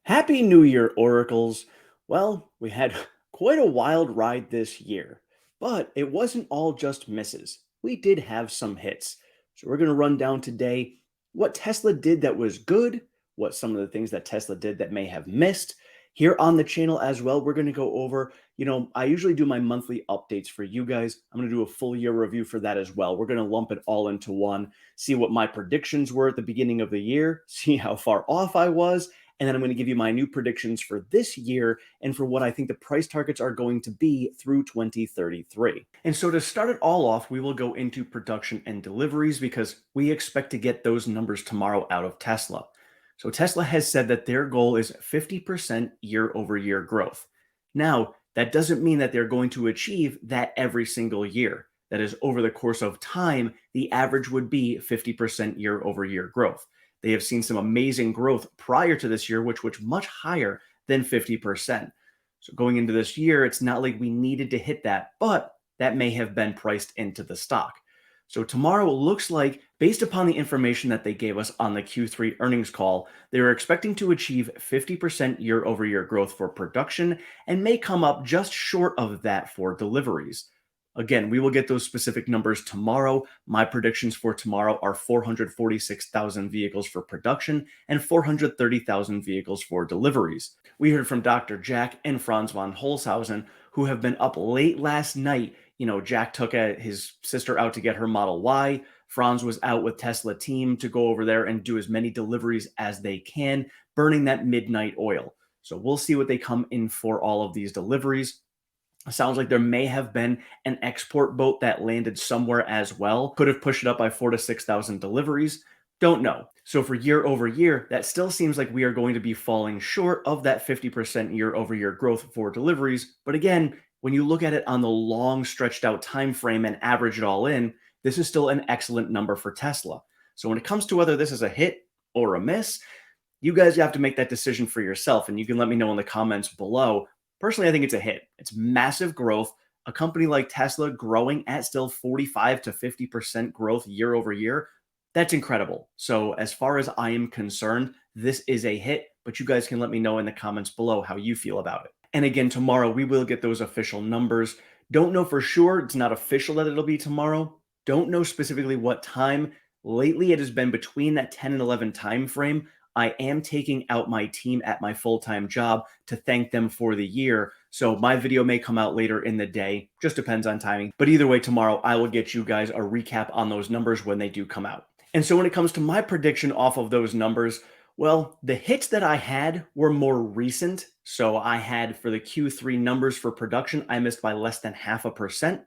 Happy New Year, Oracles. Well, we had quite a wild ride this year, but it wasn't all just misses. We did have some hits. So we're going to run down today what Tesla did that was good, what some of the things that Tesla did that may have missed. Here on the channel as well, we're going to go over, I usually do my monthly updates for you guys. I'm going to do a full year review for that as well. We're going to lump it all into one, see what my predictions were at the beginning of the year, see how far off I was, and then I'm going to give you my new predictions for this year and for what I think the price targets are going to be through 2033. And so to start it all off, we will go into production and deliveries because we expect to get those numbers tomorrow out of Tesla. So Tesla has said that their goal is 50% year over year growth. Now, that doesn't mean that they're going to achieve that every single year. That is, over the course of time, the average would be 50% year over year growth. They have seen some amazing growth prior to this year, which was much higher than 50%. So going into this year, it's not like we needed to hit that, but that may have been priced into the stock. So tomorrow looks like, based upon the information that they gave us on the Q3 earnings call, they were expecting to achieve 50% year over year growth for production and may come up just short of that for deliveries. Again, we will get those specific numbers tomorrow. My predictions for tomorrow are 446,000 vehicles for production and 430,000 vehicles for deliveries. We heard from Dr. Jack and Franz von Holzhausen, who have been up late last night. Jack took his sister out to get her Model Y. Franz was out with Tesla team to go over there and do as many deliveries as they can, burning that midnight oil. So we'll see what they come in for all of these deliveries. Sounds like there may have been an export boat that landed somewhere as well. Could have pushed it up by 4,000 to 6,000 deliveries. Don't know. So for year over year, that still seems like we are going to be falling short of that 50% year over year growth for deliveries. But again, when you look at it on the long stretched out time frame and average it all in, this is still an excellent number for Tesla. So when it comes to whether this is a hit or a miss, you guys have to make that decision for yourself, and you can let me know in the comments below. Personally, I think it's a hit. It's massive growth. A company like Tesla growing at still 45 to 50% growth year over year, that's incredible. So as far as I am concerned, this is a hit, but you guys can let me know in the comments below how you feel about it. And again, tomorrow we will get those official numbers. Don't know for sure. It's not official that it'll be tomorrow. Don't know specifically what time. Lately, it has been between that 10 and 11 time frame. I am taking out my team at my full-time job to thank them for the year. So my video may come out later in the day, just depends on timing. But either way, tomorrow I will get you guys a recap on those numbers when they do come out. And so when it comes to my prediction off of those numbers, well, the hits that I had were more recent. So I had for the Q3 numbers for production, I missed by less than 0.5%.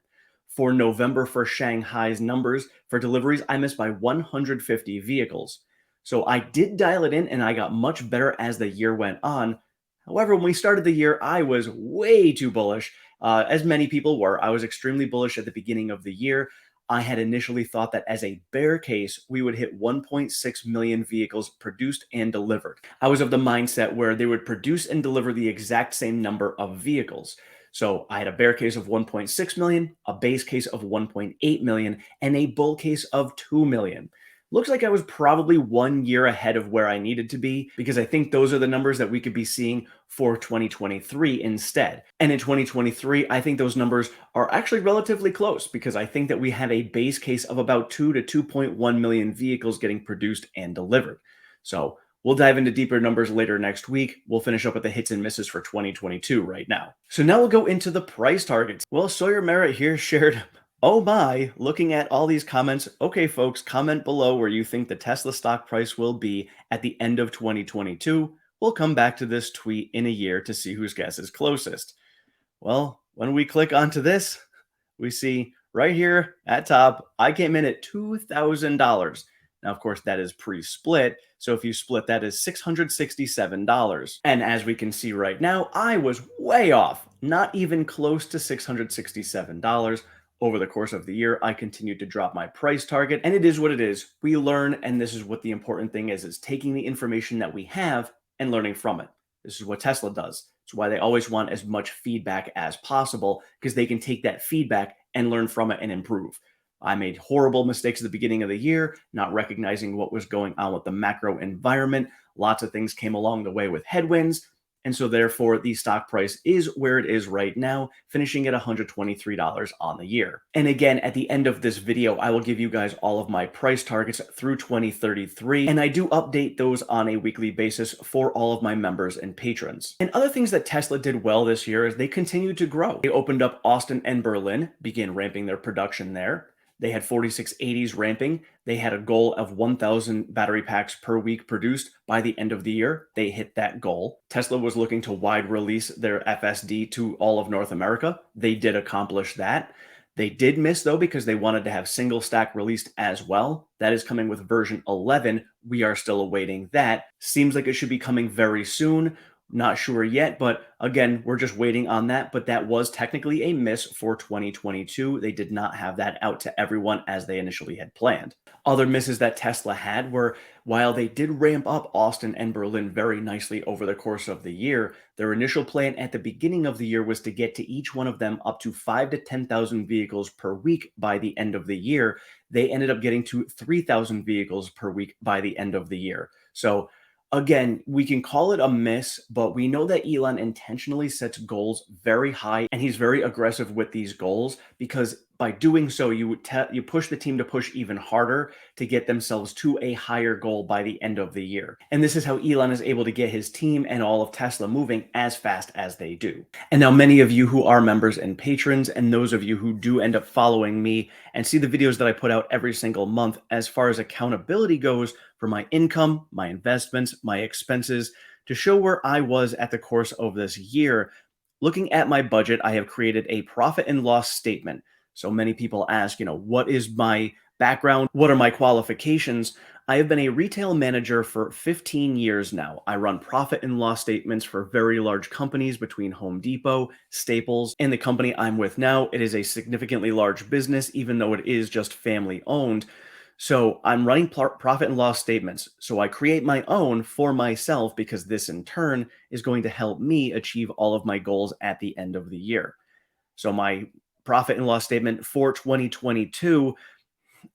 For November for Shanghai's numbers for deliveries, I missed by 150 vehicles. So I did dial it in and I got much better as the year went on. However, when we started the year, I was way too bullish, as many people were. I was extremely bullish at the beginning of the year. I had initially thought that as a bear case, we would hit 1.6 million vehicles produced and delivered. I was of the mindset where they would produce and deliver the exact same number of vehicles. So I had a bear case of 1.6 million, a base case of 1.8 million, and a bull case of 2 million. Looks like I was probably 1 year ahead of where I needed to be, because I think those are the numbers that we could be seeing for 2023 instead. And in 2023, I think those numbers are actually relatively close, because I think that we have a base case of about 2 to 2.1 million vehicles getting produced and delivered. So we'll dive into deeper numbers later next week. We'll finish up with the hits and misses for 2022 right now. So now we'll go into the price targets. Well, Sawyer Merritt here shared, oh my, looking at all these comments. Okay, folks, comment below where you think the Tesla stock price will be at the end of 2022. We'll come back to this tweet in a year to see whose guess is closest. Well, when we click onto this, we see right here at top, I came in at $2,000. Now, of course, that is pre-split. So if you split that is $667. And as we can see right now, I was way off, not even close to $667. Over the course of the year, I continued to drop my price target, and it is what it is. We learn, and this is what the important thing is taking the information that we have and learning from it. This is what Tesla does. It's why they always want as much feedback as possible, because they can take that feedback and learn from it and improve. I made horrible mistakes at the beginning of the year, not recognizing what was going on with the macro environment, Lots of things came along the way with headwinds. And so, therefore, the stock price is where it is right now, finishing at $123 on the year. And again, at the end of this video, I will give you guys all of my price targets through 2033. And I do update those on a weekly basis for all of my members and patrons. And other things that Tesla did well this year is they continued to grow. They opened up Austin and Berlin, began ramping their production there. They had 4680s ramping. They had a goal of 1,000 battery packs per week produced by the end of the year. They hit that goal. Tesla was looking to wide release their FSD to all of North America. They did accomplish that. They did miss, though, because they wanted to have single stack released as well. That is coming with version 11. We are still awaiting that. Seems like it should be coming very soon. Not sure yet, but again, we're just waiting on that. But that was technically a miss for 2022. They did not have that out to everyone as they initially had planned. Other misses that Tesla had were while they did ramp up Austin and Berlin very nicely over the course of the year, their initial plan at the beginning of the year was to get to each one of them up to 5 to 10,000 vehicles per week by the end of the year. They ended up getting to 3,000 vehicles per week by the end of the year. So again, we can call it a miss, but we know that Elon intentionally sets goals very high and he's very aggressive with these goals because by doing so, you push the team to push even harder to get themselves to a higher goal by the end of the year. And this is how Elon is able to get his team and all of Tesla moving as fast as they do. And now many of you who are members and patrons, and those of you who do end up following me and see the videos that I put out every single month, as far as accountability goes for my income, my investments, my expenses, to show where I was at the course of this year, looking at my budget, I have created a profit and loss statement. So many people ask, what is my background? What are my qualifications? I have been a retail manager for 15 years now. I run profit and loss statements for very large companies between Home Depot, Staples, and the company I'm with now. It is a significantly large business, even though it is just family owned. So I'm running profit and loss statements. So I create my own for myself because this in turn is going to help me achieve all of my goals at the end of the year. So my profit and loss statement for 2022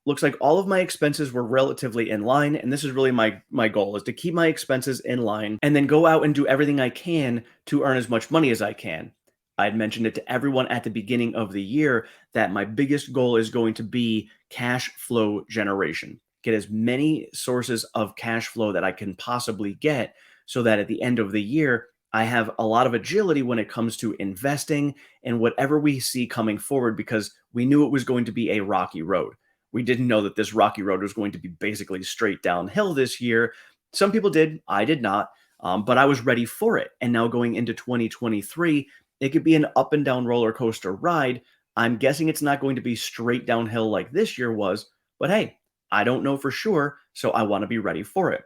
looks like all of my expenses were relatively in line, and this is really my goal is to keep my expenses in line and then go out and do everything I can to earn as much money as I can. I had mentioned it to everyone at the beginning of the year that my biggest goal is going to be cash flow generation. Get as many sources of cash flow that I can possibly get so that at the end of the year I have a lot of agility when it comes to investing and whatever we see coming forward because we knew it was going to be a rocky road. We didn't know that this rocky road was going to be basically straight downhill this year. Some people did, I did not, but I was ready for it. And now going into 2023, it could be an up and down roller coaster ride. I'm guessing it's not going to be straight downhill like this year was, but hey, I don't know for sure, so I want to be ready for it.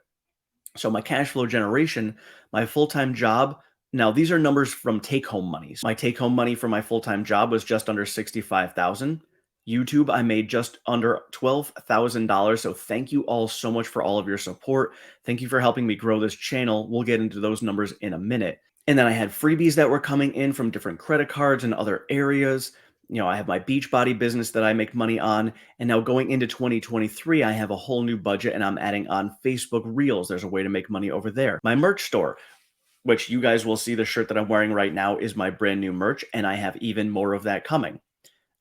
So my cash flow generation, my full-time job, now these are numbers from take-home money. My take-home money for my full-time job was just under 65,000. YouTube, I made just under $12,000. So thank you all so much for all of your support. Thank you for helping me grow this channel. We'll get into those numbers in a minute. And then I had freebies that were coming in from different credit cards and other areas. I have my Beachbody business that I make money on. And now going into 2023, I have a whole new budget and I'm adding on Facebook Reels. There's a way to make money over there. My merch store, which you guys will see the shirt that I'm wearing right now is my brand new merch. And I have even more of that coming.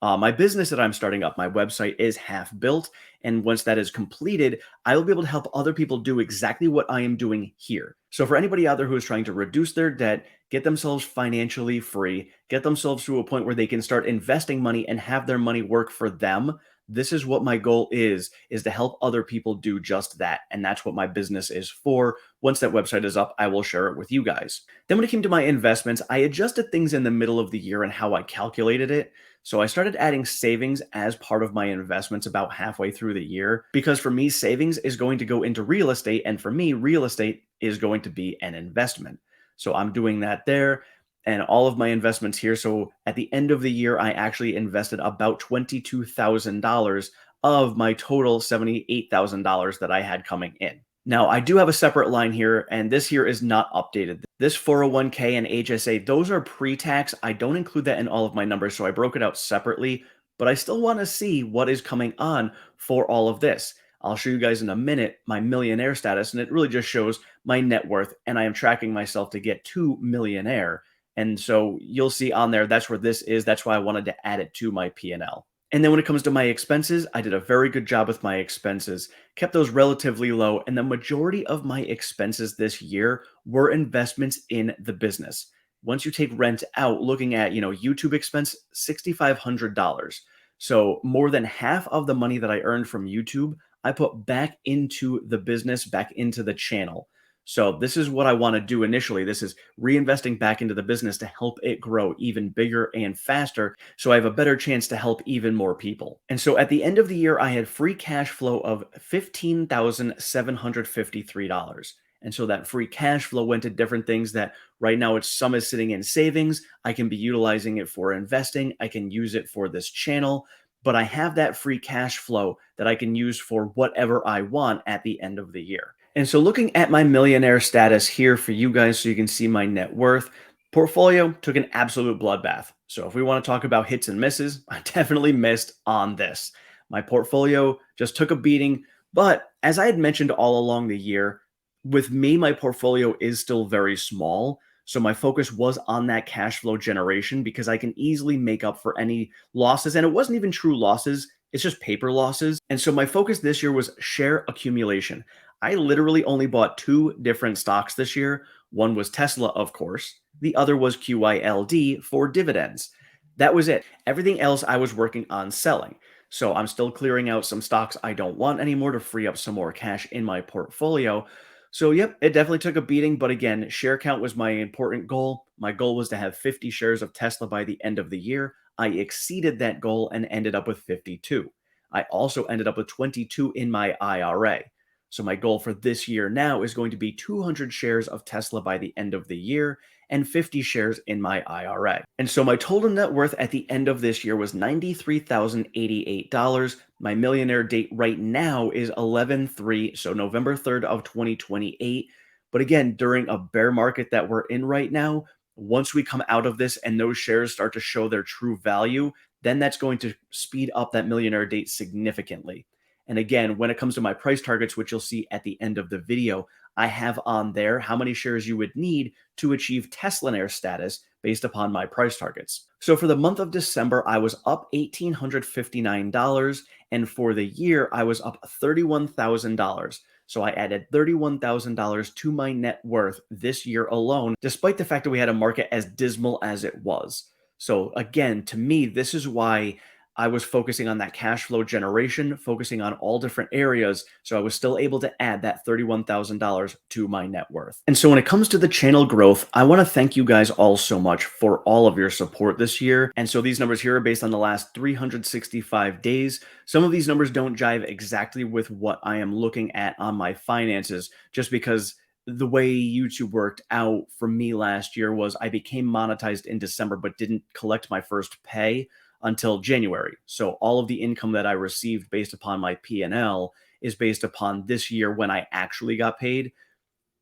My business that I'm starting up, my website is half built. And once that is completed, I will be able to help other people do exactly what I am doing here. So for anybody out there who is trying to reduce their debt, get themselves financially free, get themselves to a point where they can start investing money and have their money work for them, this is what my goal is to help other people do just that. And that's what my business is for. Once that website is up, I will share it with you guys. Then when it came to my investments, I adjusted things in the middle of the year and how I calculated it. So I started adding savings as part of my investments about halfway through the year because for me, savings is going to go into real estate. And for me, real estate is going to be an investment. So I'm doing that there and all of my investments here. So at the end of the year, I actually invested about $22,000 of my total $78,000 that I had coming in. Now, I do have a separate line here, and this here is not updated. This 401k and HSA, those are pre-tax. I don't include that in all of my numbers, so I broke it out separately, but I still want to see what is coming on for all of this. I'll show you guys in a minute my millionaire status, and it really just shows my net worth, and I am tracking myself to get to millionaire. And so you'll see on there, that's where this is. That's why I wanted to add it to my P&L. And then when it comes to my expenses, I did a very good job with my expenses, kept those relatively low, and the majority of my expenses this year were investments in the business. Once you take rent out, looking at, YouTube expense, $6,500. So more than half of the money that I earned from YouTube, I put back into the business, back into the channel. So this is what I want to do initially. This is reinvesting back into the business to help it grow even bigger and faster so I have a better chance to help even more people. And so at the end of the year, I had free cash flow of $15,753. And so that free cash flow went to different things that right now it's some is sitting in savings. I can be utilizing it for investing. I can use it for this channel, but I have that free cash flow that I can use for whatever I want at the end of the year. And so looking at my millionaire status here for you guys so you can see my net worth, portfolio took an absolute bloodbath. So if we want to talk about hits and misses, I definitely missed on this. My portfolio just took a beating, but as I had mentioned all along the year, with me, my portfolio is still very small. So my focus was on that cash flow generation because I can easily make up for any losses. And it wasn't even true losses, it's just paper losses. And so my focus this year was share accumulation. I literally only bought two different stocks this year. One was Tesla, of course. The other was QYLD for dividends. That was it. Everything else I was working on selling. So I'm still clearing out some stocks I don't want anymore to free up some more cash in my portfolio. So, yep, it definitely took a beating. But again, share count was my important goal. My goal was to have 50 shares of Tesla by the end of the year. I exceeded that goal and ended up with 52. I also ended up with 22 in my IRA. So my goal for this year now is going to be 200 shares of Tesla by the end of the year and 50 shares in my IRA. And so my total net worth at the end of this year was $93,088. My millionaire date right now is 11/3, so November 3rd of 2028. But again, during a bear market that we're in right now, once we come out of this and those shares start to show their true value, then that's going to speed up that millionaire date significantly. And again, when it comes to my price targets, which you'll see at the end of the video, I have on there how many shares you would need to achieve Teslanaire status based upon my price targets. So for the month of December, I was up $1,859. And for the year, I was up $31,000. So I added $31,000 to my net worth this year alone, despite the fact that we had a market as dismal as it was. So again, to me, this is why I was focusing on that cash flow generation, focusing on all different areas. So I was still able to add that $31,000 to my net worth. And so when it comes to the channel growth, I want to thank you guys all so much for all of your support this year. And so these numbers here are based on the last 365 days. Some of these numbers don't jive exactly with what I am looking at on my finances, just because the way YouTube worked out for me last year was I became monetized in December, but didn't collect my first pay until January. So all of the income that I received based upon my P&L is based upon this year when I actually got paid.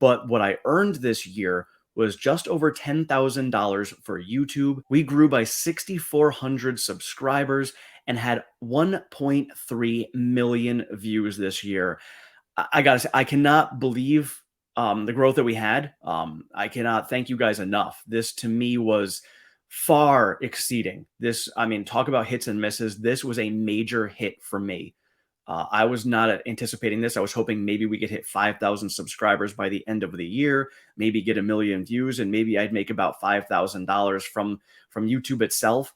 But what I earned this year was just over $10,000 for YouTube. We grew by 6,400 subscribers and had 1.3 million views this year. I gotta say, I cannot believe the growth that we had. I cannot thank you guys enough. This to me was far exceeding this. I mean, talk about hits and misses. This was a major hit for me. I was not anticipating this. I was hoping maybe we could hit 5,000 subscribers by the end of the year, maybe get a million views, and maybe I'd make about $5,000 from YouTube itself.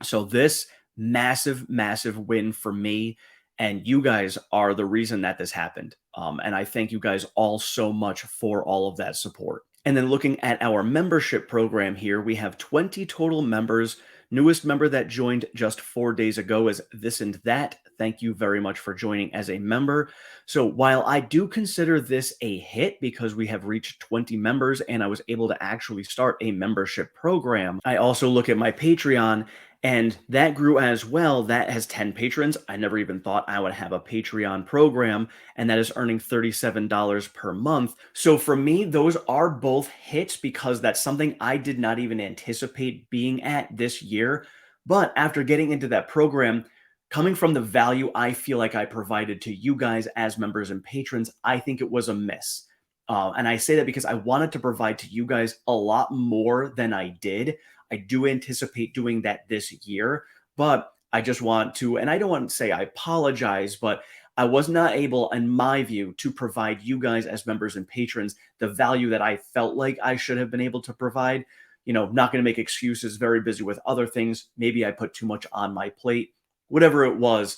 So this massive, massive win for me. And you guys are the reason that this happened. And I thank you guys all so much for all of that support. And then looking at our membership program here, we have 20 total members. Newest member that joined just 4 days ago is This and That. Thank you very much for joining as a member. So while I do consider this a hit because we have reached 20 members and I was able to actually start a membership program, I also look at my Patreon and that grew as well. That has 10 patrons. I never even thought I would have a Patreon program, and that is earning $37 per month. So for me, those are both hits because that's something I did not even anticipate being at this year. But after getting into that program, coming from the value I feel like I provided to you guys as members and patrons, I think it was a miss. And I say that because I wanted to provide to you guys a lot more than I did. I do anticipate doing that this year, but I just want to, and I don't want to say I apologize, but I was not able, in my view, to provide you guys as members and patrons the value that I felt like I should have been able to provide. Not going to make excuses, very busy with other things. Maybe I put too much on my plate, whatever it was.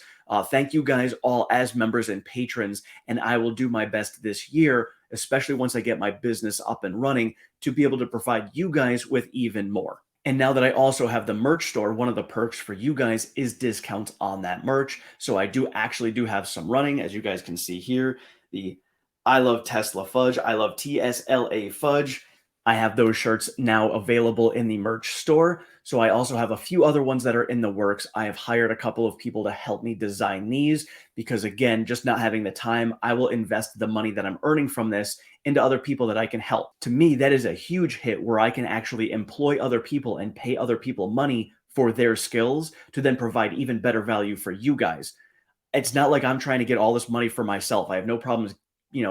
Thank you guys all as members and patrons, and I will do my best this year, especially once I get my business up and running, to be able to provide you guys with even more. And now that I also have the merch store, one of the perks for you guys is discounts on that merch. So I do actually do have some running, as you guys can see here. The I love Tesla fudge, I love TSLA fudge. I have those shirts now available in the merch store. So I also have a few other ones that are in the works. I have hired a couple of people to help me design these because, again, just not having the time, I will invest the money that I'm earning from this into other people that I can help. To me, that is a huge hit where I can actually employ other people and pay other people money for their skills to then provide even better value for you guys. It's not like I'm trying to get all this money for myself. I have no problems,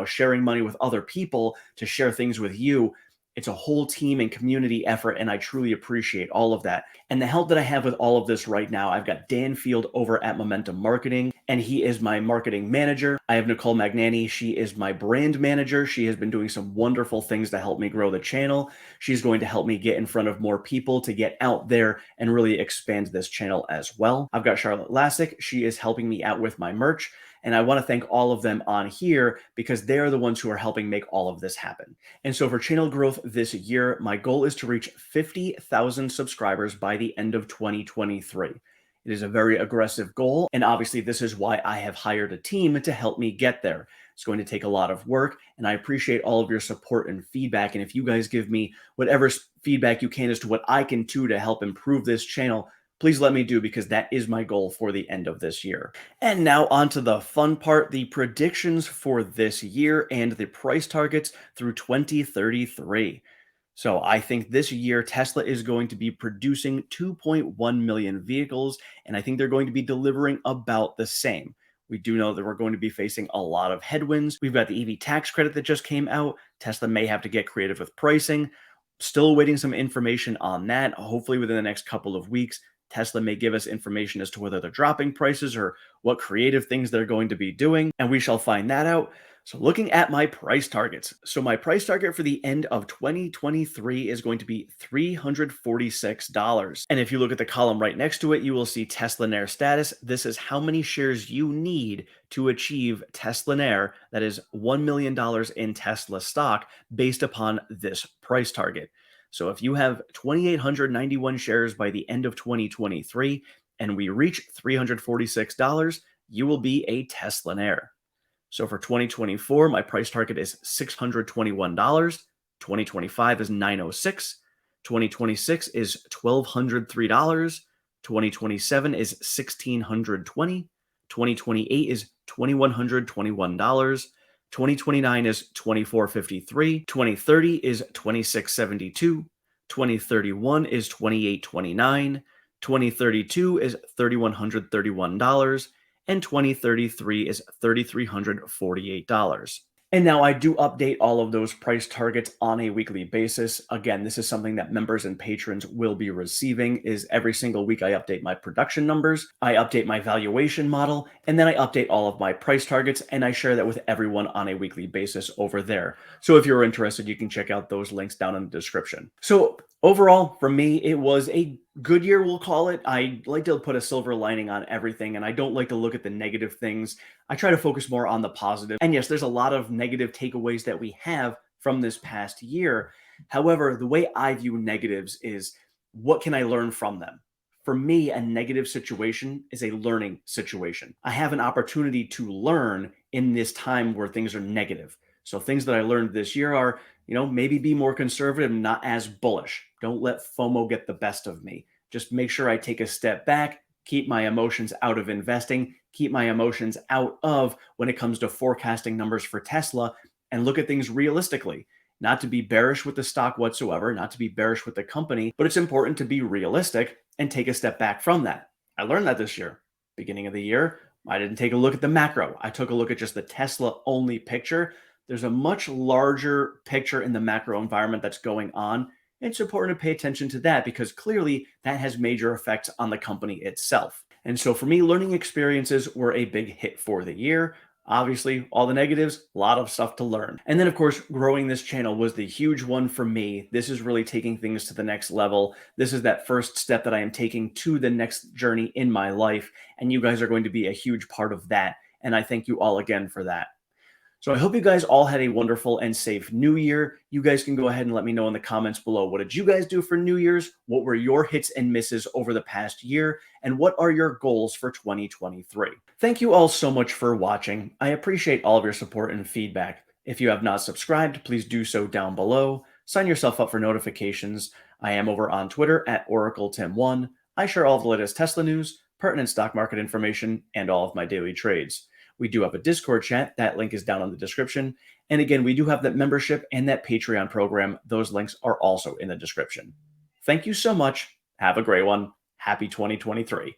sharing money with other people to share things with you. It's a whole team and community effort, and I truly appreciate all of that. And the help that I have with all of this right now, I've got Dan Field over at Momentum Marketing, and he is my marketing manager. I have Nicole Magnani. She is my brand manager. She has been doing some wonderful things to help me grow the channel. She's going to help me get in front of more people to get out there and really expand this channel as well. I've got Charlotte Lassick. She is helping me out with my merch. And I want to thank all of them on here because they're the ones who are helping make all of this happen. And so for channel growth this year, my goal is to reach 50,000 subscribers by the end of 2023. It is a very aggressive goal, and obviously this is why I have hired a team to help me get there. It's going to take a lot of work, and I appreciate all of your support and feedback. And if you guys give me whatever feedback you can as to what I can do to help improve this channel, please let me do, because that is my goal for the end of this year. And now on to the fun part, the predictions for this year and the price targets through 2033. So I think this year Tesla is going to be producing 2.1 million vehicles, and I think they're going to be delivering about the same. We do know that we're going to be facing a lot of headwinds. We've got the EV tax credit that just came out. Tesla may have to get creative with pricing. Still awaiting some information on that. Hopefully within the next couple of weeks, Tesla may give us information as to whether they're dropping prices or what creative things they're going to be doing, and we shall find that out. So looking at my price targets. So my price target for the end of 2023 is going to be $346. And if you look at the column right next to it, you will see Teslanaire status. This is how many shares you need to achieve Teslanaire, that is $1 million in Tesla stock, based upon this price target. So if you have 2,891 shares by the end of 2023 and we reach $346, you will be a Teslanaire. So for 2024, my price target is $621. 2025 is $906. 2026 is $1,203. 2027 is $1,620. 2028 is $2,121. 2029 is $2,453. 2030 is $2,672. 2031 is $2,829. 2032 is $3,131. And 2033 is $3,348. And now I do update all of those price targets on a weekly basis. Again, this is something that members and patrons will be receiving. Is every single week I update my production numbers, I update my valuation model, and then I update all of my price targets, and I share that with everyone on a weekly basis over there. So if you're interested, you can check out those links down in the description. So overall, for me, it was a good year, we'll call it. I like to put a silver lining on everything, and I don't like to look at the negative things. I try to focus more on the positive. And yes, there's a lot of negative takeaways that we have from this past year. However, the way I view negatives is, what can I learn from them? For me, a negative situation is a learning situation. I have an opportunity to learn in this time where things are negative. So things that I learned this year are, maybe be more conservative, not as bullish. Don't let FOMO get the best of me. Just make sure I take a step back, keep my emotions out of investing, keep my emotions out of when it comes to forecasting numbers for Tesla, and look at things realistically. Not to be bearish with the stock whatsoever, not to be bearish with the company, but it's important to be realistic and take a step back from that. I learned that this year. Beginning of the year, I didn't take a look at the macro. I took a look at just the Tesla only picture. there's a much larger picture in the macro environment that's going on. It's important to pay attention to that because clearly that has major effects on the company itself. And so for me, learning experiences were a big hit for the year. Obviously, all the negatives, a lot of stuff to learn. And then, of course, growing this channel was the huge one for me. This is really taking things to the next level. This is that first step that I am taking to the next journey in my life. And you guys are going to be a huge part of that. And I thank you all again for that. So I hope you guys all had a wonderful and safe New Year. You guys can go ahead and let me know in the comments below. What did you guys do for New Year's? What were your hits and misses over the past year? And what are your goals for 2023? Thank you all so much for watching. I appreciate all of your support and feedback. If you have not subscribed, please do so down below. Sign yourself up for notifications. I am over on Twitter at OracleTim1. I share all of the latest Tesla news, pertinent stock market information, and all of my daily trades. We do have a Discord chat. That link is down in the description. And again, we do have that membership and that Patreon program. Those links are also in the description. Thank you so much. Have a great one. Happy 2023.